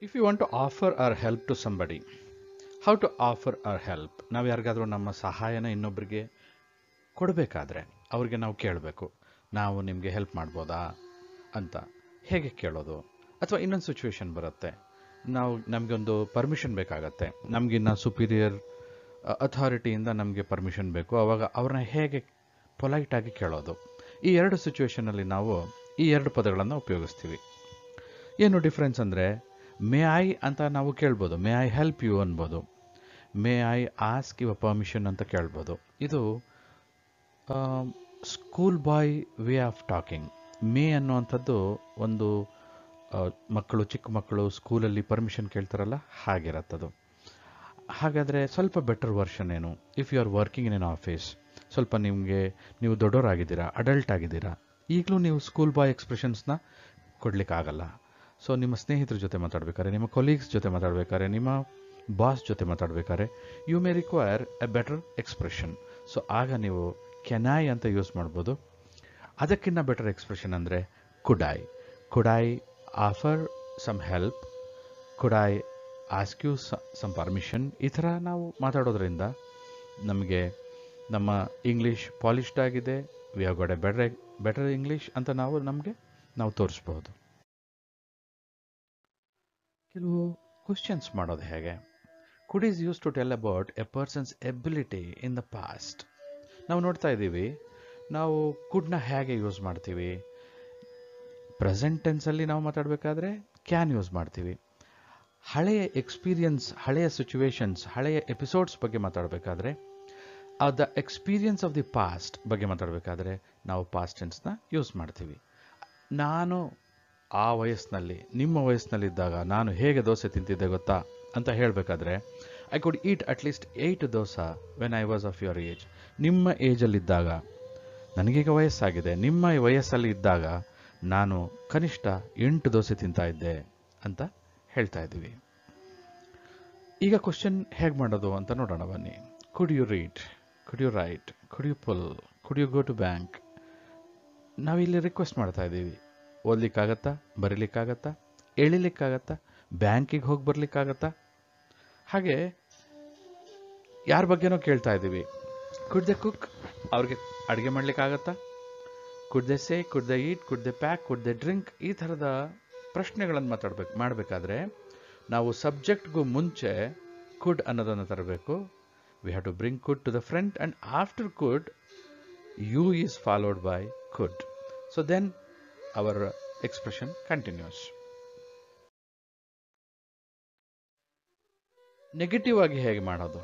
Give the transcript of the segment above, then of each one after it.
If you want to offer our help to somebody, how to offer our help? ನಾವು ಯಾರಿಗಾದ್ರೂ ನಮ್ಮ ಸಹಾಯನ ಇನ್ನೊಬ್ಬರಿಗೆ ಕೊಡಬೇಕಾದ್ರೆ ಅವ್ರಿಗೆ ನಾವು ಕೇಳಬೇಕು, ನಾವು ನಿಮಗೆ ಹೆಲ್ಪ್ ಮಾಡ್ಬೋದಾ ಅಂತ. ಹೇಗೆ ಕೇಳೋದು? ಅಥವಾ ಇನ್ನೊಂದು ಸಿಚುವೇಶನ್ ಬರುತ್ತೆ, ನಮಗೊಂದು ಪರ್ಮಿಷನ್ ಬೇಕಾಗತ್ತೆ, ನಮಗಿನ್ನ ಸುಪೀರಿಯರ್ ಅಥಾರಿಟಿಯಿಂದ ನಮಗೆ ಪರ್ಮಿಷನ್ ಬೇಕು. ಆವಾಗ ಅವ್ರನ್ನ ಹೇಗೆ ಪೊಲೈಟಾಗಿ ಕೇಳೋದು? ಈ ಎರಡು ಸಿಚುವೇಶನಲ್ಲಿ ನಾವು ಈ ಎರಡು ಪದಗಳನ್ನು ಉಪಯೋಗಿಸ್ತೀವಿ. ಏನು ಡಿಫ್ರೆನ್ಸ್ ಅಂದರೆ, ಮೇ ಐ ಅಂತ ನಾವು ಕೇಳ್ಬೋದು, ಮೇ ಐ ಹೆಲ್ಪ್ ಯು ಅನ್ಬೋದು, may I ask your permission ಅಂತ ಕೇಳ್ಬೋದು. ಇದು school boy way of talking. May ಅನ್ನುವಂಥದ್ದು ಒಂದು ಚಿಕ್ಕ ಮಕ್ಕಳು ಸ್ಕೂಲಲ್ಲಿ ಪರ್ಮಿಷನ್ ಕೇಳ್ತಾರಲ್ಲ, ಹಾಗಿರತ್ತದು. ಹಾಗಾದರೆ ಸ್ವಲ್ಪ ಬೆಟರ್ ವರ್ಷನ್ ಏನು? If you are working in an office, ಸ್ವಲ್ಪ ನೀವು ದೊಡ್ಡವರಾಗಿದ್ದೀರಾ, ಅಡಲ್ಟ್ ಆಗಿದ್ದೀರಾ, ಈಗಲೂ ನೀವು ಸ್ಕೂಲ್ ಬಾಯ್ ಎಕ್ಸ್ಪ್ರೆಷನ್ಸ್ನ ಕೊಡಲಿಕ್ಕಾಗಲ್ಲ. ಸೊ ನಿಮ್ಮ ಸ್ನೇಹಿತರ ಜೊತೆ ಮಾತಾಡಬೇಕಾದ್ರೆ, ನಿಮ್ಮ ಕೊಲೀಗ್ಸ್ ಜೊತೆ ಮಾತಾಡಬೇಕಾದ್ರೆ, ನಿಮ್ಮ ಬಾಸ್ ಜೊತೆ ಮಾತಾಡಬೇಕಾದ್ರೆ, you may require a better expression. So ಆಗ ನೀವು ಕ್ಯಾನ್ ಐ ಅಂತ ಯೂಸ್ ಮಾಡ್ಬೋದು. ಅದಕ್ಕಿಂತ ಬೆಟರ್ ಎಕ್ಸ್ಪ್ರೆಷನ್ ಅಂದರೆ could I offer some help, could I ask you some permission. ಈ ಥರ ನಾವು ಮಾತಾಡೋದ್ರಿಂದ ನಮಗೆ ನಮ್ಮ ಇಂಗ್ಲೀಷ್ ಪಾಲಿಷ್ಡ್ ಆಗಿದೆ, we have got a better English ಅಂತ ನಾವು ತೋರಿಸ್ಬೋದು. ಕೆಲವು ಕ್ವಶನ್ಸ್ ಮಾಡೋದು ಹೇಗೆ? Could is use to tell about a person's ability in the past. ನಾವು ನೋಡ್ತಾ ಇದ್ದೀವಿ, ನಾವು ಕುಡ್ನ ಹೇಗೆ ಯೂಸ್ ಮಾಡ್ತೀವಿ? ಪ್ರೆಸೆಂಟ್ ಟೆನ್ಸಲ್ಲಿ ನಾವು ಮಾತಾಡಬೇಕಾದ್ರೆ ಕ್ಯಾನ್ ಯೂಸ್ ಮಾಡ್ತೀವಿ. ಹಳೆಯ ಎಕ್ಸ್ಪೀರಿಯನ್ಸ್, ಹಳೆಯ ಸಿಚುವೇಶನ್ಸ್, ಹಳೆಯ ಎಪಿಸೋಡ್ಸ್ ಬಗ್ಗೆ ಮಾತಾಡಬೇಕಾದ್ರೆ, the experience of the past ಬಗ್ಗೆ ಮಾತಾಡಬೇಕಾದ್ರೆ ನಾವು ಪಾಸ್ಟ್ ಟೆನ್ಸ್ನ ಯೂಸ್ ಮಾಡ್ತೀವಿ. ನಾನು ಆ ವಯಸ್ಸಿನಲ್ಲಿ, ನಿಮ್ಮ ವಯಸ್ಸಿನಲ್ಲಿದ್ದಾಗ ನಾನು ಹೇಗೆ ದೋಸೆ ತಿಂತಿದ್ದೆ ಗೊತ್ತಾ ಅಂತ ಹೇಳಬೇಕಾದ್ರೆ, I could eat at least 8 dosa when I was of your age. ನಿಮ್ಮ ಏಜಲ್ಲಿದ್ದಾಗ, ನನಗೀಗ ವಯಸ್ಸಾಗಿದೆ, ನಿಮ್ಮ ವಯಸ್ಸಲ್ಲಿ ಇದ್ದಾಗ ನಾನು ಕನಿಷ್ಠ 8 ದೋಸೆ ತಿಂತಾ ಇದ್ದೆ ಅಂತ ಹೇಳ್ತಾ ಇದ್ದೀವಿ. ಈಗ ಕ್ವಶನ್ ಹೇಗೆ ಮಾಡೋದು ಅಂತ ನೋಡೋಣ ಬನ್ನಿ. Could you read, could you write, could you pull, could you go to bank? ನಾವಿಲ್ಲಿ ರಿಕ್ವೆಸ್ಟ್ ಮಾಡ್ತಾ ಇದ್ದೀವಿ. ಓದಲಿಕ್ಕಾಗತ್ತಾ, ಬರೀಲಿಕ್ಕಾಗತ್ತಾ, ಎಳಿಲಿಕ್ಕಾಗತ್ತಾ, ಬ್ಯಾಂಕಿಗೆ ಹೋಗಿ ಬರ್ಲಿಕ್ಕಾಗತ್ತಾ? ಹಾಗೆ ಯಾರ ಬಗ್ಗೆನೋ ಕೇಳ್ತಾ ಇದ್ದೀವಿ. ಕುಡ್ ದೆ ಕುಕ್? ಅವ್ರಿಗೆ ಅಡುಗೆ ಮಾಡ್ಲಿಕ್ಕಾಗತ್ತಾ? ಕುಡ್ they say, could they heat, could they pack, could they drink? ಈ ಥರದ ಪ್ರಶ್ನೆಗಳನ್ನು ಮಾಡಬೇಕಾದ್ರೆ ನಾವು ಸಬ್ಜೆಕ್ಟ್ಗೂ ಮುಂಚೆ ಕುಡ್ ಅನ್ನೋದನ್ನು ತರಬೇಕು. We have to bring could to the front and after could you is followed by could. So then our expression continues. Negative ಆಗಿ ಹೇಗೆ ಮಾಡೋದು?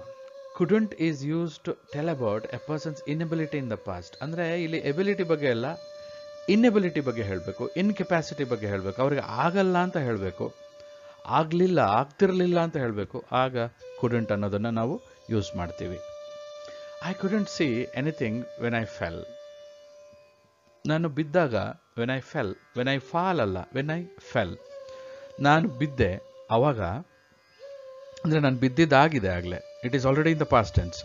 Couldn't is use to tell about a person's inability in the past. ಅಂದರೆ ಇಲ್ಲಿ ability ಬಗ್ಗೆ ಅಲ್ಲ, inability ಬಗ್ಗೆ ಹೇಳಬೇಕು, ಇನ್ಕೆಪಾಸಿಟಿ ಬಗ್ಗೆ ಹೇಳಬೇಕು. ಅವ್ರಿಗೆ ಆಗಲ್ಲ ಅಂತ ಹೇಳಬೇಕು, ಆಗಲಿಲ್ಲ, ಆಗ್ತಿರಲಿಲ್ಲ ಅಂತ ಹೇಳಬೇಕು. ಆಗ ಕುಡಂಟ್ ಅನ್ನೋದನ್ನು ನಾವು ಯೂಸ್ ಮಾಡ್ತೀವಿ. I couldn't see anything when I fell. ನಾನು ಬಿದ್ದಾಗ when I fell, when I fall ಅಲ್ಲ, ವೆನ್ ಐ ಫೆಲ್. ನಾನು ಬಿದ್ದೆ ಆವಾಗ, ಅಂದರೆ ನಾನು ಬಿದ್ದಿದ್ದಾಗಿದೆ ಆಗಲೇ, it is already in the past tense.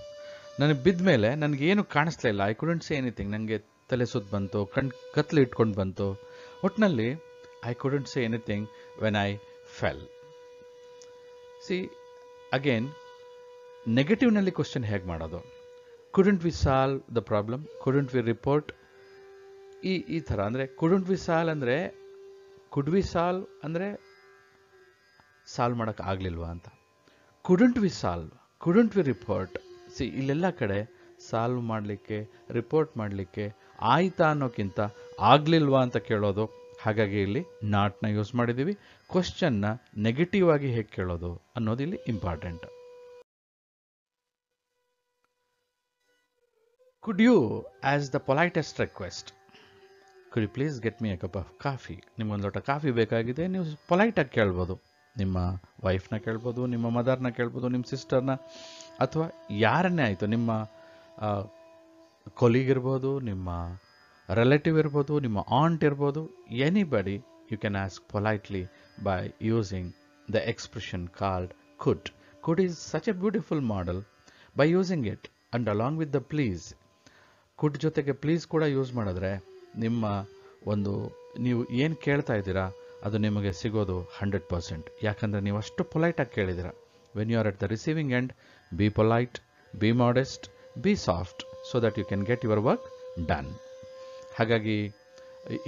ನನಗೆ ಬಿದ್ದ ಮೇಲೆ ನನಗೇನು ಕಾಣಿಸ್ಲೇ ಇಲ್ಲ, ಐ ಕುಡಂಟ್ ಸಿ ಎನಿಥಿಂಗ್. ನನಗೆ ತಲೆ ಸುತ್ತ ಬಂತು, ಕತ್ಲು ಇಟ್ಕೊಂಡು ಬಂತು. ಒಟ್ಟಿನಲ್ಲಿ I couldn't see anything when I fell. See again, ನೆಗೆಟಿವ್ನಲ್ಲಿ ಕ್ವಶನ್ ಹೇಗೆ ಮಾಡೋದು? Couldn't we solve the problem, couldn't we report, ಈ ಥರ. ಅಂದರೆ ಕುಡಂಟ್ ವಿ ಸಾಲ್ವ್ ಅಂದರೆ, ಕುಡ್ ವಿ ಸಾಲ್ವ್ ಅಂದರೆ ಸಾಲ್ವ್ ಮಾಡೋಕ್ಕೆ ಆಗಲಿಲ್ವಾ ಅಂತ. Couldn't we solve, couldn't we report. See ಇಲ್ಲೆಲ್ಲ ಕಡೆ ಸಾಲ್ವ್ ಮಾಡಲಿಕ್ಕೆ, ರಿಪೋರ್ಟ್ ಮಾಡಲಿಕ್ಕೆ ಆಯ್ತಾ ಅನ್ನೋಕ್ಕಿಂತ ಆಗಲಿಲ್ವಾ ಅಂತ ಕೇಳೋದು. ಹಾಗಾಗಿ ಇಲ್ಲಿ ನಾಟ್ನ ಯೂಸ್ ಮಾಡಿದ್ದೀವಿ. ಕ್ವಶನ್ನ ನೆಗೆಟಿವ್ ಆಗಿ ಹೇಗೆ ಕೇಳೋದು ಅನ್ನೋದು ಇಲ್ಲಿ important. Could you as the politest request, could you please get me a cup of coffee? ನಿಮ್ಗೊಂದು ಲೋಟ ಕಾಫಿ ಬೇಕಾಗಿದೆ, ನೀವು ಪೊಲೈಟಾಗಿ ಕೇಳ್ಬೋದು. ನಿಮ್ಮ ವೈಫ್ನ ಕೇಳ್ಬೋದು, ನಿಮ್ಮ ಮದರ್ನ ಕೇಳ್ಬೋದು, ನಿಮ್ಮ ಸಿಸ್ಟರ್ನ, ಅಥವಾ ಯಾರನ್ನೇ ಆಯಿತು, ನಿಮ್ಮ ಕೊಲೀಗ್ ಇರ್ಬೋದು, ನಿಮ್ಮ ರಿಲೇಟಿವ್ ಇರ್ಬೋದು, ನಿಮ್ಮ ಆಂಟ್ ಇರ್ಬೋದು, anybody you can ask politely by using the expression called could. Could is such a beautiful modal. By using it and along with the please, could ಜೊತೆಗೆ ಪ್ಲೀಸ್ ಕೂಡ ಯೂಸ್ ಮಾಡಿದ್ರೆ ನಿಮ್ಮ ನೀವು ಏನು ಕೇಳ್ತಾ ಇದ್ದೀರಾ ಅದು ನಿಮಗೆ ಸಿಗೋದು 100%. ಯಾಕಂದರೆ ನೀವು ಅಷ್ಟು ಪೊಲೈಟಾಗಿ ಕೇಳಿದಿರ. When you are at the receiving end, be polite, be modest, be soft, so that you can get your work done. ಹಾಗಾಗಿ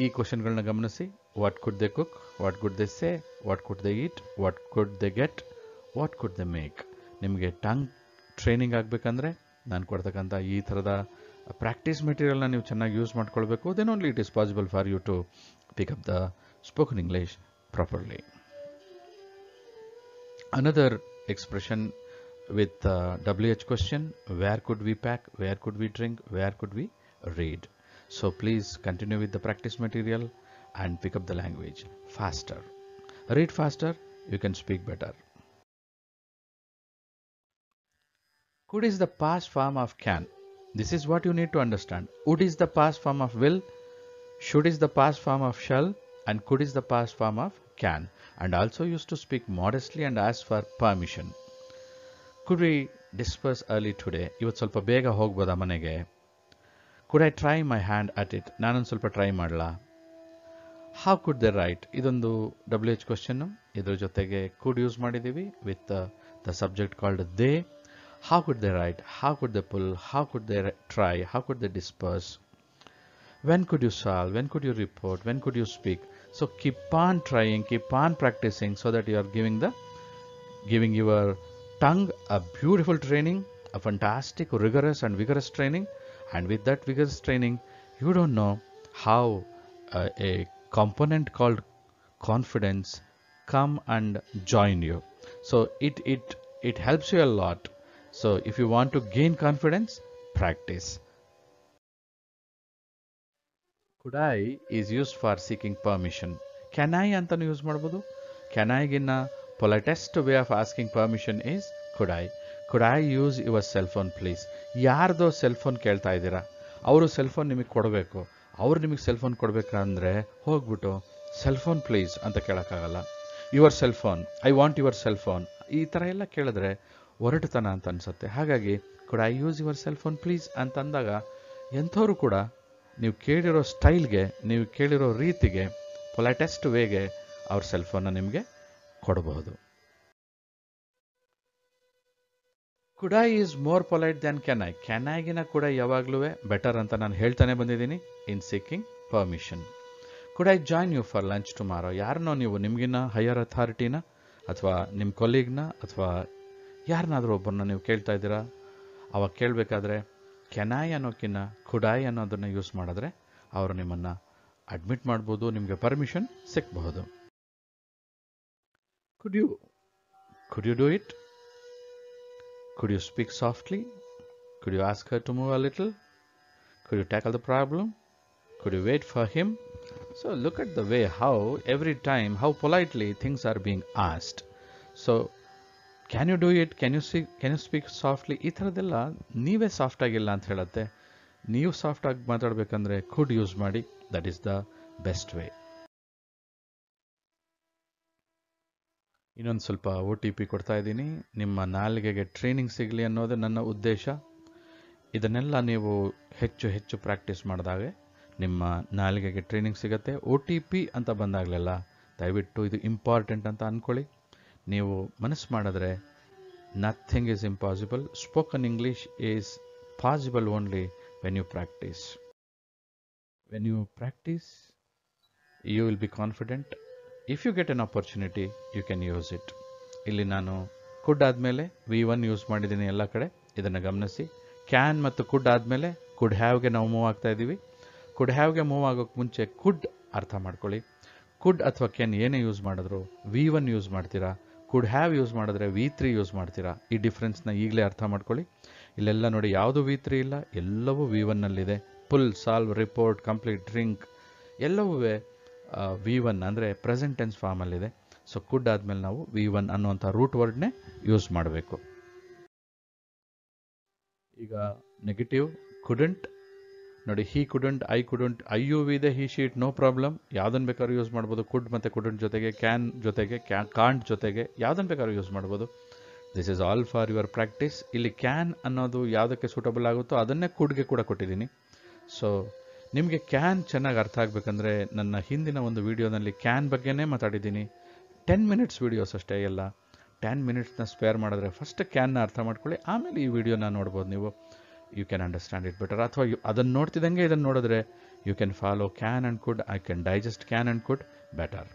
ಈ ಕ್ವಶನ್ಗಳನ್ನ ಗಮನಿಸಿ. What could they cook, what could they say, what could they eat, what could they get, what could they make. ನಿಮಗೆ tongue training ಆಗಬೇಕಂದ್ರೆ ನಾನು ಕೊಡ್ತಕ್ಕಂಥ ಈ ಥರದ ಪ್ರಾಕ್ಟೀಸ್ ಮೆಟೀರಿಯಲ್ನ ನೀವು ಚೆನ್ನಾಗಿ ಯೂಸ್ ಮಾಡ್ಕೊಳ್ಬೇಕು. Then only it is possible for you to pick up the spoken English properly. Another expression with WH question: where could we pack, where could we drink, where could we read? So please continue with the practice material and pick up the language faster. Read faster, you can speak better. Could is the past form of can. This is what you need to understand. Would is the past form of will, should is the past form of shall, and could is the past form of can, and also used to speak modestly and ask for permission. Could we disperse early today? ಇವತ್ತು ಸ್ವಲ್ಪ ಬೇಗ ಹೋಗ್ಬೋದಾ ಮನೆಗೆ? Could I try my hand at it? ನಾನೊಂದು ಸ್ವಲ್ಪ try ಮಾಡಲಾ? How could they write? ಇದೊಂದು WH question. ಇದ್ರ ಜೊತೆಗೆ could ಯೂಸ್ ಮಾಡಿದ್ದೀವಿ with the subject called they. How could they write? How could they pull? How could they try? How could they disperse? When could you solve? When could you report? When could you speak? So keep on trying, keep on practicing, so that you are giving your tongue a beautiful training, a fantastic, rigorous and vigorous training. And with that vigorous training, you don't know how a component called confidence come and join you. So it helps you a lot. So if you want to gain confidence, practice. Could I is used for seeking permission. Can I ಅಂತನೂ use ಮಾಡ್ಬೋದು. Can I ಗಿನ್ನ politest way of asking permission is could I. Could I use your cell phone please? ಯಾರ್ದೋ cell phone ಕೇಳ್ತಾ ಇದ್ದೀರಾ, ಅವರು cell phone ನಿಮಗೆ ಕೊಡಬೇಕು. ಅವ್ರು ನಿಮಗೆ ಸೆಲ್ ಫೋನ್ ಕೊಡಬೇಕಂದ್ರೆ ಹೋಗ್ಬಿಟ್ಟು ಸೆಲ್ ಫೋನ್ ಪ್ಲೀಸ್ ಅಂತ ಕೇಳೋಕ್ಕಾಗಲ್ಲ. Your cell phone, I want your cell phone, ಈ ಥರ ಎಲ್ಲ ಕೇಳಿದ್ರೆ ಒರಟುತನ ಅಂತ ಅನಿಸುತ್ತೆ. ಹಾಗಾಗಿ could I use your cell phone please ಅಂತಂದಾಗ ಎಂಥವ್ರು ಕೂಡ ನೀವು ಕೇಳಿರೋ ಸ್ಟೈಲ್ಗೆ, ನೀವು ಕೇಳಿರೋ ರೀತಿಗೆ, ಪೊಲೈಟೆಸ್ಟ್ ವೇಗೆ ಅವ್ರ ಸೆಲ್ ಫೋನ್ನ ನಿಮಗೆ ಕೊಡಬಹುದು. Could I is more polite than can I. Can ಐಗಿನ ಕೂಡ ಯಾವಾಗಲೂ ಬೆಟರ್ ಅಂತ ನಾನು ಹೇಳ್ತಾನೆ ಬಂದಿದ್ದೀನಿ in seeking permission. Could I join you for lunch tomorrow. ಯಾರನ್ನೋ ನೀವು ನಿಮಗಿನ್ನ ಹೈಯರ್ ಅಥಾರಿಟಿನ ಅಥವಾ ನಿಮ್ಮ ಕೊಲೀಗ್ನ ಅಥವಾ ಯಾರನ್ನಾದರೂ ಒಬ್ಬರನ್ನ ನೀವು ಕೇಳ್ತಾ ಇದ್ದೀರಾ, ಅವಾಗ ಕೇಳಬೇಕಾದ್ರೆ ಕ್ಯಾನ್ ಐ ಅನ್ನೋಕ್ಕಿನ್ನ ಕುಡ್ ಐ ಅನ್ನೋದನ್ನು ಯೂಸ್ ಮಾಡಿದ್ರೆ ಅವರು ನಿಮ್ಮನ್ನು ಅಡ್ಮಿಟ್ ಮಾಡ್ಬೋದು, ನಿಮಗೆ ಪರ್ಮಿಷನ್ ಸಿಕ್ಕಬಹುದು. Could you do it? Could you speak softly? Could you ask her to move a little? Could you tackle the problem? Could you wait for him? So look at the way how every time, how politely things are being asked. So can you do it? Can you speak softly? ಈ ಥರದ್ದೆಲ್ಲ ನೀವೇ soft ಆಗಿಲ್ಲ ಅಂತ ಹೇಳುತ್ತೆ. ನೀವು soft ಆಗಿ ಮಾತಾಡಬೇಕಂದ್ರೆ could use ಮಾಡಿ. That is the best way. ಇನ್ನೊಂದು ಸ್ವಲ್ಪ OTP ಕೊಡ್ತಾ ಇದ್ದೀನಿ. ನಿಮ್ಮ ನಾಲಿಗೆಗೆ ಟ್ರೈನಿಂಗ್ ಸಿಗಲಿ ಅನ್ನೋದು ನನ್ನ ಉದ್ದೇಶ. ಇದನ್ನೆಲ್ಲ ನೀವು ಹೆಚ್ಚು ಹೆಚ್ಚು ಪ್ರಾಕ್ಟೀಸ್ ಮಾಡಿದಾಗ ನಿಮ್ಮ ನಾಲಿಗೆಗೆ ಟ್ರೈನಿಂಗ್ ಸಿಗುತ್ತೆ. OTP ಅಂತ ಬಂದಾಗಲೆಲ್ಲ ದಯವಿಟ್ಟು ಇದು ಇಂಪಾರ್ಟೆಂಟ್ ಅಂತ ಅಂದ್ಕೊಳ್ಳಿ. ನೀವು ಮನಸ್ಸು ಮಾಡಿದ್ರೆ nothing is impossible. Spoken English is possible only when you practise. When you practise you will be confident. If you get an opportunity you can use it. ಇಲ್ಲಿ ನಾನು ಕುಡ್ ಆದಮೇಲೆ V1 ಯೂಸ್ ಮಾಡಿದ್ದೀನಿ ಎಲ್ಲ ಕಡೆ, ಇದನ್ನು ಗಮನಿಸಿ. ಕ್ಯಾನ್ ಮತ್ತು ಕುಡ್ ಆದಮೇಲೆ ಕುಡ್ ಹ್ಯಾವ್ಗೆ ನಾವು ಮೂವ್ ಆಗ್ತಾ ಇದ್ದೀವಿ. ಕುಡ್ ಹ್ಯಾವ್ಗೆ ಮೂವ್ ಆಗೋಕ್ಕೆ ಮುಂಚೆ ಕುಡ್ ಅರ್ಥ ಮಾಡ್ಕೊಳ್ಳಿ. ಕುಡ್ ಅಥವಾ ಕ್ಯಾನ್ ಏನೇ ಯೂಸ್ ಮಾಡಿದ್ರು V1 ಯೂಸ್ ಮಾಡ್ತೀರಾ. ಕುಡ್ ಹ್ಯಾವ್ ಯೂಸ್ ಮಾಡಿದ್ರೆ V3 ಯೂಸ್ ಮಾಡ್ತೀರಾ. ಈ ಡಿಫ್ರೆನ್ಸ್ನ ಈಗಲೇ ಅರ್ಥ ಮಾಡ್ಕೊಳ್ಳಿ. ಇಲ್ಲೆಲ್ಲ ನೋಡಿ ಯಾವುದು V3 ಇಲ್ಲ, ಎಲ್ಲವೂ V1ನಲ್ಲಿದೆ. Pull, solve, report, complete, drink ಎಲ್ಲವೂ V1 ಅಂದರೆ ಪ್ರೆಸೆಂಟ್ ಟೆನ್ಸ್ ಫಾರ್ಮಲ್ಲಿದೆ. ಸೊ ಕುಡ್ ಆದಮೇಲೆ ನಾವು V1 ಅನ್ನುವಂಥ ರೂಟ್ ವರ್ಡ್ನೇ ಯೂಸ್ ಮಾಡಬೇಕು. ಈಗ ನೆಗೆಟಿವ್ ಕುಡಂಟ್ ನೋಡಿ. ಹಿ ಕುಡಂಟ್, ಐ ಕುಡಂಟ್, IUV ಇದೆ, ಹಿ ಶೀಟ್, ನೋ ಪ್ರಾಬ್ಲಮ್. ಯಾವುದನ್ನು ಬೇಕಾದ್ರೂ ಯೂಸ್ ಮಾಡ್ಬೋದು. ಕುಡ್ ಮತ್ತು ಕುಡಂಟ್ ಜೊತೆಗೆ, ಕ್ಯಾನ್ ಜೊತೆಗೆ, ಕಾಂಟ್ ಜೊತೆಗೆ ಯಾವುದನ್ನು ಬೇಕಾದ್ರೂ ಯೂಸ್ ಮಾಡ್ಬೋದು. This is all for your practice. ಇಲ್ಲಿ ಕ್ಯಾನ್ ಅನ್ನೋದು ಯಾವುದಕ್ಕೆ ಸೂಟಬಲ್ ಆಗುತ್ತೋ ಅದನ್ನೇ ಕುಡ್ಗೆ ಕೂಡ ಕೊಟ್ಟಿದ್ದೀನಿ. ಸೊ ನಿಮಗೆ ಕ್ಯಾನ್ ಚೆನ್ನಾಗಿ ಅರ್ಥ ಆಗಬೇಕಂದ್ರೆ ನನ್ನ ಹಿಂದಿನ ಒಂದು ವಿಡಿಯೋನಲ್ಲಿ ಕ್ಯಾನ್ ಬಗ್ಗೆನೇ ಮಾತಾಡಿದ್ದೀನಿ. 10 ಮಿನಿಟ್ಸ್ ವಿಡಿಯೋಸ್ ಅಷ್ಟೇ ಎಲ್ಲ. 10 ಮಿನಿಟ್ಸ್ನ ಸ್ಪೇರ್ ಮಾಡಿದ್ರೆ ಫಸ್ಟ್ ಕ್ಯಾನ್ನ ಅರ್ಥ ಮಾಡ್ಕೊಳ್ಳಿ, ಆಮೇಲೆ ಈ ವಿಡಿಯೋನ ನೋಡ್ಬೋದು ನೀವು. You can understand it better. ಅಥವಾ ಅದನ್ನು ನೋಡ್ತಿದ್ದಂಗೆ ಇದನ್ನು ನೋಡಿದ್ರೆ you can follow can and could. I can digest can and could better.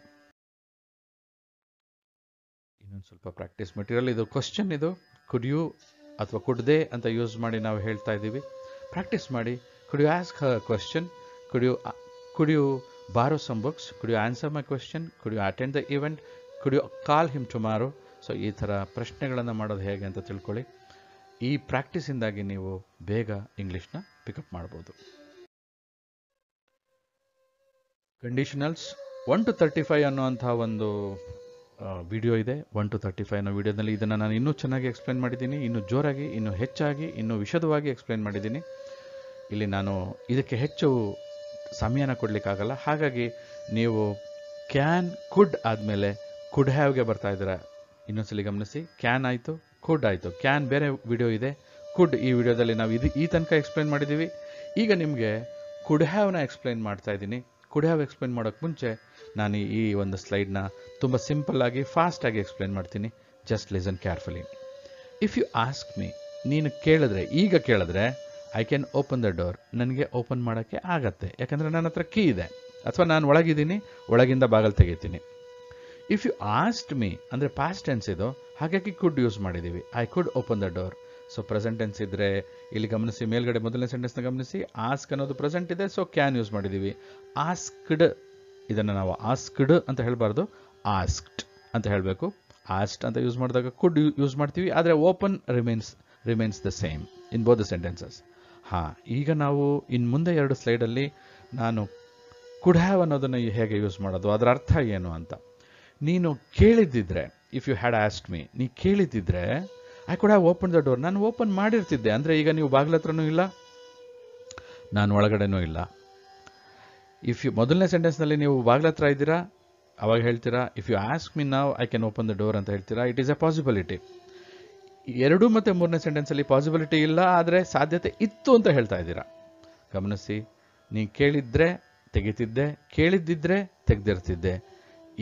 ಇನ್ನೊಂದು ಸ್ವಲ್ಪ ಪ್ರಾಕ್ಟೀಸ್ ಮೆಟೀರಿಯಲ್. ಇದು ಕ್ವಶನ್, ಇದು ಕುಡ್ ಯು ಅಥವಾ ಕುಡ್ ದೇ ಅಂತ ಯೂಸ್ ಮಾಡಿ ನಾವು ಹೇಳ್ತಾ ಇದ್ದೀವಿ. ಪ್ರಾಕ್ಟೀಸ್ ಮಾಡಿ. Could you ask her question? Could you borrow some books? Could you answer my question? Could you attend the event? Could you call him tomorrow? So ಈ ಥರ ಪ್ರಶ್ನೆಗಳನ್ನು ಮಾಡೋದು ಹೇಗೆ ಅಂತ ತಿಳ್ಕೊಳ್ಳಿ. ಈ ಪ್ರಾಕ್ಟೀಸಿಂದಾಗಿ ನೀವು ಬೇಗ ಇಂಗ್ಲೀಷ್ನ ಪಿಕಪ್ ಮಾಡ್ಬೋದು. ಕಂಡೀಷನಲ್ಸ್ 1 to 35 ಅನ್ನುವಂಥ ಒಂದು ವಿಡಿಯೋ ಇದೆ. 1 to 35 ಅನ್ನೋ ವಿಡಿಯೋದಲ್ಲಿ ಇದನ್ನು ನಾನು ಇನ್ನೂ ಚೆನ್ನಾಗಿ ಎಕ್ಸ್ಪ್ಲೇನ್ ಮಾಡಿದ್ದೀನಿ, ಇನ್ನೂ ಜೋರಾಗಿ, ಇನ್ನೂ ಹೆಚ್ಚಾಗಿ, ಇನ್ನೂ ವಿಶದವಾಗಿ ಎಕ್ಸ್ಪ್ಲೇನ್ ಮಾಡಿದ್ದೀನಿ. ಇಲ್ಲಿ ನಾನು ಇದಕ್ಕೆ ಹೆಚ್ಚು ಸಮಯನ ಕೊಡಲಿಕ್ಕಾಗಲ್ಲ. ಹಾಗಾಗಿ ನೀವು ಕ್ಯಾನ್ ಕುಡ್ ಆದಮೇಲೆ ಕುಡ್ ಹ್ಯಾವ್ಗೆ ಬರ್ತಾ ಇದ್ದೀರಾ. ಇನ್ನೊಂದ್ಸಲಿ ಗಮನಿಸಿ, ಕ್ಯಾನ್ ಆಯಿತು, ಕುಡ್ ಆಯಿತು. ಕ್ಯಾನ್ ಬೇರೆ ವಿಡಿಯೋ ಇದೆ, ಕುಡ್ ಈ ವಿಡಿಯೋದಲ್ಲಿ ನಾವು ಈ ತನಕ ಎಕ್ಸ್ಪ್ಲೇನ್ ಮಾಡಿದ್ದೀವಿ. ಈಗ ನಿಮಗೆ ಕುಡ್ ಹ್ಯಾವ್ನ ಎಕ್ಸ್ಪ್ಲೇನ್ ಮಾಡ್ತಾ ಇದ್ದೀನಿ. ಕುಡ್ ಹ್ಯಾವ್ ಎಕ್ಸ್ಪ್ಲೇನ್ ಮಾಡೋಕ್ಕೆ ಮುಂಚೆ ನಾನು ಈ ಒಂದು ಸ್ಲೈಡ್ನ ತುಂಬ ಸಿಂಪಲ್ಲಾಗಿ ಫಾಸ್ಟಾಗಿ ಎಕ್ಸ್ಪ್ಲೇನ್ ಮಾಡ್ತೀನಿ. Just listen carefully. If you ask me, ನೀನು ಕೇಳಿದ್ರೆ, ಈಗ ಕೇಳಿದ್ರೆ, I can open the door, ನನಗೆ ಓಪನ್ ಮಾಡೋಕ್ಕೆ ಆಗತ್ತೆ, ಯಾಕಂದರೆ ನನ್ನ ಹತ್ರ ಕೀ ಇದೆ, ಅಥವಾ ನಾನು ಒಳಗಿದ್ದೀನಿ, ಒಳಗಿಂದ ಬಾಗಿಲು ತೆಗಿತೀನಿ. ಇಫ್ ಯು ಆಸ್ಕ್ಡ್ ಮೀ ಅಂದರೆ ಪಾಸ್ಟ್ ಟೆನ್ಸ್ ಇದು, ಹಾಗಾಗಿ ಕುಡ್ ಯೂಸ್ ಮಾಡಿದ್ದೀವಿ. I could open the door. So present tense ಇದ್ದರೆ ಇಲ್ಲಿ ಗಮನಿಸಿ, ಮೇಲ್ಗಡೆ ಮೊದಲನೇ ಸೆಂಟೆನ್ಸ್ನ ಗಮನಿಸಿ, ಆಸ್ಕ್ ಅನ್ನೋದು ಪ್ರೆಸೆಂಟ್ ಇದೆ, ಸೊ ಕ್ಯಾನ್ ಯೂಸ್ ಮಾಡಿದ್ದೀವಿ. ಆಸ್ಕ್ಡ್, ಇದನ್ನು ನಾವು ಆಸ್ಕ್ಡ್ ಅಂತ ಹೇಳಬಾರ್ದು, ಆಸ್ಕ್ಡ್ ಅಂತ ಹೇಳಬೇಕು. ಆಸ್ಕ್ಡ್ ಅಂತ ಯೂಸ್ ಮಾಡಿದಾಗ ಕುಡ್ ಯೂಸ್ ಮಾಡ್ತೀವಿ, ಆದರೆ open remains the same in both the sentences. ಈಗ ನಾವು ಇನ್ನು ಮುಂದೆ 2 ಸ್ಲೈಡಲ್ಲಿ ನಾನು ಕುಡ್ ಹ್ಯಾವ್ ಅನ್ನೋದನ್ನು ಹೇಗೆ ಯೂಸ್ ಮಾಡೋದು, ಅದರ ಅರ್ಥ ಏನು ಅಂತ. ನೀನು ಕೇಳಿದ್ದಿದ್ರೆ, if you had asked me, ನೀ ಕೇಳಿದ್ದಿದ್ರೆ, I could have open the door, ನಾನು ಓಪನ್ ಮಾಡಿರ್ತಿದ್ದೆ. ಅಂದರೆ ಈಗ ನೀವು ಬಾಗಿಲ ಹತ್ರನೂ ಇಲ್ಲ, ನಾನು ಒಳಗಡೆನೂ ಇಲ್ಲ. ಇಫ್ ಯು ಮೊದಲನೇ ಸೆಂಟೆನ್ಸ್ನಲ್ಲಿ ನೀವು ಬಾಗಿಲ ಹತ್ರ ಇದ್ದೀರಾ, ಅವಾಗ ಹೇಳ್ತೀರಾ ಇಫ್ ಯು ಆಸ್ಕ್ ಮೀ ನಾವ್ I can open the door ಅಂತ ಹೇಳ್ತೀರಾ. It is A possibility. 2 ಮತ್ತು 3ನೇ ಸೆಂಟೆನ್ಸಲ್ಲಿ ಪಾಸಿಬಿಲಿಟಿ ಇಲ್ಲ, ಆದರೆ ಸಾಧ್ಯತೆ ಇತ್ತು ಅಂತ ಹೇಳ್ತಾ ಇದ್ದೀರಾ. ಗಮನಿಸಿ, ನೀ ಕೇಳಿದ್ರೆ ತೆಗಿತಿದ್ದೆ, ಕೇಳಿದ್ದಿದ್ರೆ ತೆಗೆದಿರ್ತಿದ್ದೆ.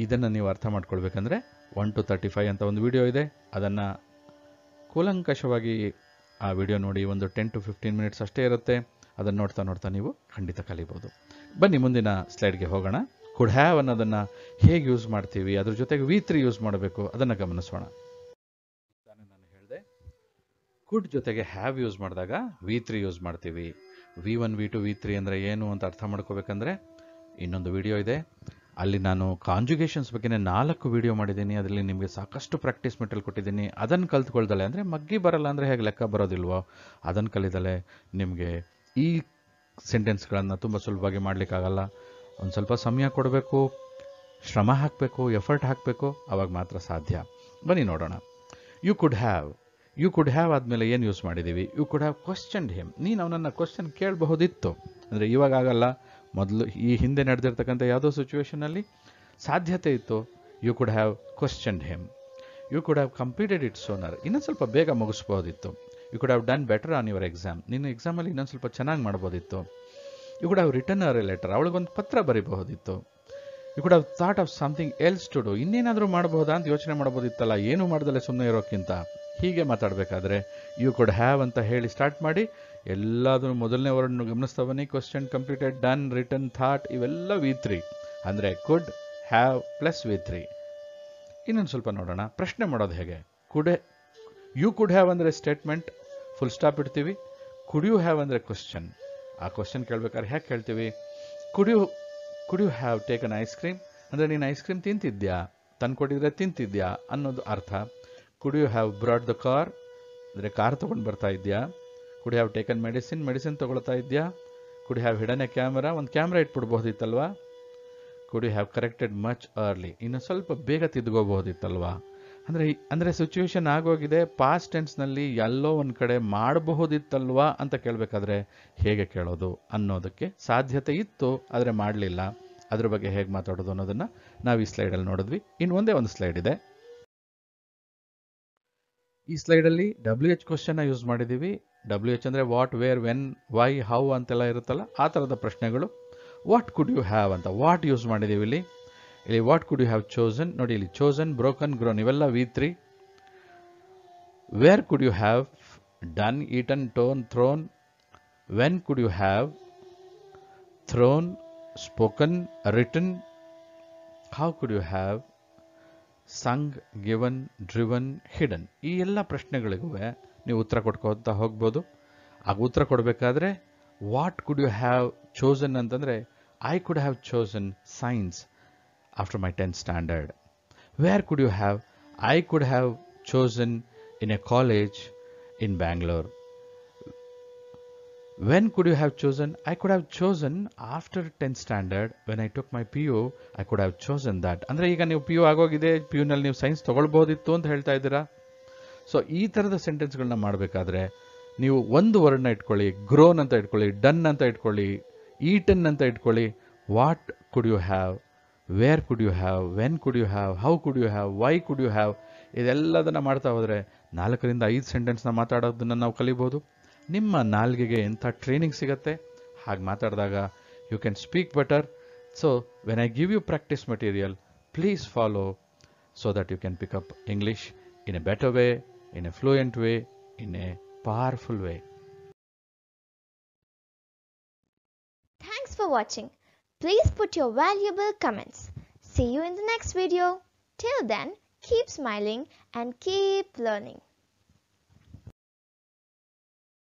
ಇದನ್ನು ನೀವು ಅರ್ಥ ಮಾಡ್ಕೊಳ್ಬೇಕಂದ್ರೆ 1 to 35 ಅಂತ ಒಂದು ವಿಡಿಯೋ ಇದೆ, ಅದನ್ನು ಕೂಲಂಕಷವಾಗಿ ಆ ವಿಡಿಯೋ ನೋಡಿ. ಒಂದು 10 to 15 ಮಿನಿಟ್ಸ್ ಅಷ್ಟೇ ಇರುತ್ತೆ. ಅದನ್ನು ನೋಡ್ತಾ ನೋಡ್ತಾ ನೀವು ಖಂಡಿತ ಕಲಿಬೋದು. ಬನ್ನಿ ಮುಂದಿನ ಸ್ಲೈಡ್ಗೆ ಹೋಗೋಣ. ಕುಡ್ ಹ್ಯಾವ್ ಅನ್ನೋದನ್ನು ಹೇಗೆ ಯೂಸ್ ಮಾಡ್ತೀವಿ, ಅದ್ರ ಜೊತೆಗೆ V3 ಯೂಸ್ ಮಾಡಬೇಕು, ಅದನ್ನು ಗಮನಿಸೋಣ. ನಾನು ಹೇಳಿದೆ, ಕುಡ್ ಜೊತೆಗೆ ಹ್ಯಾವ್ ಯೂಸ್ ಮಾಡಿದಾಗ V3 ಯೂಸ್ ಮಾಡ್ತೀವಿ. V1, V2, V3 ಅಂದರೆ ಏನು ಅಂತ ಅರ್ಥ ಮಾಡ್ಕೋಬೇಕಂದ್ರೆ ಇನ್ನೊಂದು ವಿಡಿಯೋ ಇದೆ, ಅಲ್ಲಿ ನಾನು ಕಾಂಜುಗೇಷನ್ಸ್ ಬಗ್ಗೆನೇ 4 ವಿಡಿಯೋ ಮಾಡಿದ್ದೀನಿ. ಅದರಲ್ಲಿ ನಿಮಗೆ ಸಾಕಷ್ಟು ಪ್ರಾಕ್ಟೀಸ್ ಮೆಟೀರಿಯಲ್ ಕೊಟ್ಟಿದ್ದೀನಿ. ಅದನ್ನು ಕಲ್ತ್ಕೊಳ್ದಲೆ, ಅಂದರೆ ಮಗ್ಗಿ ಬರಲ್ಲ ಅಂದರೆ ಹೇಗೆ ಲೆಕ್ಕ ಬರೋದಿಲ್ವೋ, ಅದನ್ನು ಕಲಿದಲೆ ನಿಮಗೆ ಈ ಸೆಂಟೆನ್ಸ್ಗಳನ್ನು ತುಂಬ ಸುಲಭವಾಗಿ ಮಾಡಲಿಕ್ಕಾಗಲ್ಲ. ಒಂದು ಸ್ವಲ್ಪ ಸಮಯ ಕೊಡಬೇಕು, ಶ್ರಮ ಹಾಕಬೇಕು, ಎಫರ್ಟ್ ಹಾಕಬೇಕು, ಅವಾಗ ಮಾತ್ರ ಸಾಧ್ಯ. ಬನ್ನಿ ನೋಡೋಣ. ಯು ಕುಡ್ ಹ್ಯಾವ್ ಆದಮೇಲೆ ಏನು ಯೂಸ್ ಮಾಡಿದ್ದೀವಿ? You could have questioned him. ನೀನು ಅವನನ್ನು ಕ್ವಶನ್ ಕೇಳಬಹುದಿತ್ತು. ಅಂದರೆ ಇವಾಗ ಆಗಲ್ಲ, ಮೊದಲು ಈ ಹಿಂದೆ ನಡೆದಿರ್ತಕ್ಕಂಥ ಯಾವುದೋ ಸಿಚುವೇಷನಲ್ಲಿ ಸಾಧ್ಯತೆ ಇತ್ತು. You could have questioned him. You could have completed it sooner. ಇನ್ನೊಂದು ಸ್ವಲ್ಪ ಬೇಗ ಮುಗಿಸ್ಬೋದಿತ್ತು. You could have done better on your exam. ನೀನು ಎಕ್ಸಾಮಲ್ಲಿ ಇನ್ನೊಂದು ಸ್ವಲ್ಪ ಚೆನ್ನಾಗಿ ಮಾಡ್ಬೋದಿತ್ತು. You could have return a letter. ಅವಳಿಗೊಂದು ಪತ್ರ ಬರೀಬಹುದಿತ್ತು. You could have thought of something else to do. ಇನ್ನೇನಾದರೂ ಮಾಡಬಹುದಾ ಅಂತ ಯೋಚನೆ ಮಾಡ್ಬೋದಿತ್ತಲ್ಲ, ಏನೂ ಮಾಡ್ದಲ್ಲೇ ಸುಮ್ಮನೆ ಇರೋಕ್ಕಿಂತ. ಹೀಗೆ ಮಾತಾಡಬೇಕಾದ್ರೆ ಯು ಕುಡ್ ಹ್ಯಾವ್ ಅಂತ ಹೇಳಿ ಸ್ಟಾರ್ಟ್ ಮಾಡಿ ಎಲ್ಲಾದರೂ ಮೊದಲನೇ ವರ್ಡ್ನು ಗಮನಿಸ್ತಾ ಬನ್ನಿ. Question, completed, done, return, thought, ಇವೆಲ್ಲ V3 ಅಂದರೆ ಕುಡ್ ಹ್ಯಾವ್ ಪ್ಲಸ್ V3. ಇನ್ನೊಂದು ಸ್ವಲ್ಪ ನೋಡೋಣ, ಪ್ರಶ್ನೆ ಮಾಡೋದು ಹೇಗೆ. ಯು ಕುಡ್ ಹ್ಯಾವ್ ಅಂದರೆ ಸ್ಟೇಟ್ಮೆಂಟ್, ಫುಲ್ ಸ್ಟಾಪ್ ಇಡ್ತೀವಿ. ಕುಡ್ ಯು ಹ್ಯಾವ್ ಅಂದರೆ ಕ್ವಶನ್. ಆ ಕ್ವಶನ್ ಕೇಳಬೇಕಾದ್ರೆ ಹೇಗೆ ಕೇಳ್ತೀವಿ? Could you have taken ice cream ಅಂದರೆ ನೀನು ಐಸ್ ಕ್ರೀಮ್ ತಿಂತಿದ್ಯಾ, ತಂದ್ಕೊಟ್ಟಿದ್ರೆ ತಿಂತಿದ್ಯಾ ಅನ್ನೋದು ಅರ್ಥ. Could you have brought the car ಅಂದರೆ ಕಾರ್ ತೊಗೊಂಡು ಬರ್ತಾ ಇದೆಯಾ. ಕುಡ್ ಹ್ಯಾವ್ ಟೇಕನ್ ಮೆಡಿಸಿನ್ ತೊಗೊಳ್ತಾ ಇದೆಯಾ. Could have hidden a camera, ಒಂದು ಕ್ಯಾಮ್ರಾ ಇಟ್ಬಿಡ್ಬೋದಿತ್ತಲ್ವಾ. Could you have corrected much early, ಇನ್ನು ಸ್ವಲ್ಪ ಬೇಗ ತಿದ್ಕೋಬಹುದಿತ್ತಲ್ವಾ. ಅಂದರೆ ಸಿಚುವೇಶನ್ ಆಗೋಗಿದೆ, ಪಾಸ್ಟ್ ಟೆನ್ಸ್ನಲ್ಲಿ ಎಲ್ಲೋ ಒಂದು ಕಡೆ ಮಾಡಬಹುದಿತ್ತಲ್ವಾ ಅಂತ ಕೇಳಬೇಕಾದ್ರೆ ಹೇಗೆ ಕೇಳೋದು ಅನ್ನೋದಕ್ಕೆ ಸಾಧ್ಯತೆ ಇತ್ತು, ಆದರೆ ಮಾಡಲಿಲ್ಲ. ಅದ್ರ ಬಗ್ಗೆ ಹೇಗೆ ಮಾತಾಡೋದು ಅನ್ನೋದನ್ನು ನಾವು ಈ ಸ್ಲೈಡಲ್ಲಿ ನೋಡಿದ್ವಿ. ಇನ್ನು ಒಂದೇ ಒಂದು ಸ್ಲೈಡ್ ಇದೆ. ಈ ಸ್ಲೈಡಲ್ಲಿ WH ಕ್ವಶನ್ನ ಯೂಸ್ ಮಾಡಿದ್ದೀವಿ. WH ಅಂದರೆ what, where, when, why, how ಅಂತೆಲ್ಲ ಇರುತ್ತಲ್ಲ ಆ ಥರದ ಪ್ರಶ್ನೆಗಳು. ವಾಟ್ ಕುಡ್ ಯು ಹ್ಯಾವ್ ಅಂತ ವಾಟ್ ಯೂಸ್ ಮಾಡಿದ್ದೀವಿ ಇಲ್ಲಿ. What could you have chosen ನೋಡಿ, ಇಲ್ಲಿ ಚೋಸನ್, ಬ್ರೋಕನ್, ಗ್ರೋನ್ ಇವೆಲ್ಲ V3. Where could you have done, eaten, torn, thrown. When could you have thrown, spoken, written. How could you have sung, given, driven, hidden. ಈ ಎಲ್ಲ ಪ್ರಶ್ನೆಗಳಿಗೂ ನೀವು ಉತ್ತರ ಕೊಡ್ಕೋತಾ ಹೋಗ್ಬೋದು. ಆಗ ಉತ್ತರ ಕೊಡಬೇಕಾದ್ರೆ what could you have chosen ಅಂತಂದರೆ I could have chosen science after my 10th standard. Where could you have I could have chosen in a college in Bangalore. When could you have chosen? I could have chosen after 10th standard when I took my PU. I could have chosen that. ಅಂದರೆ ಈಗ ನೀವು PU ಆಗೋಗಿದೆ, PU ನಲ್ಲಿ ನೀವು science ತಗೊಳ್ಬೋದಿತ್ತು ಅಂತ ಹೇಳ್ತಾ ಇದ್ದೀರಾ. So ಈ ಥರದ ಸೆಂಟೆನ್ಸ್ಗಳನ್ನ ಮಾಡಬೇಕಾದ್ರೆ ನೀವು ಒಂದು ವರ್ಡ್ನ ಇಟ್ಕೊಳ್ಳಿ, ಗ್ರೋನ್ ಅಂತ ಇಟ್ಕೊಳ್ಳಿ, ಡನ್ ಅಂತ ಇಟ್ಕೊಳ್ಳಿ, ಈಟನ್ ಅಂತ ಇಟ್ಕೊಳ್ಳಿ. What could you have, where could you have, when could you have, how could you have, why could you have. ಇದೆಲ್ಲದನ್ನ ಮಾಡ್ತಾ ಹೋದರೆ 4 ರಿಂದ 5 ಸೆಂಟೆನ್ಸ್ನ ಮಾತಾಡೋದನ್ನು ನಾವು ಕಲಿಬೋದು. ನಿಮ್ಮ ನಾಲ್ಗೆಗೆ ಎಂಥ ಟ್ರೈನಿಂಗ್ ಸಿಗುತ್ತೆ. ಹಾಗೆ ಮಾತಾಡಿದಾಗ you can speak better. So when I give you practice material, please follow so that you can pick up English in a better way, in a fluent way, in a powerful way. Thanks for watching. Please put your valuable comments. See you in the next video. Till then, keep smiling and keep learning.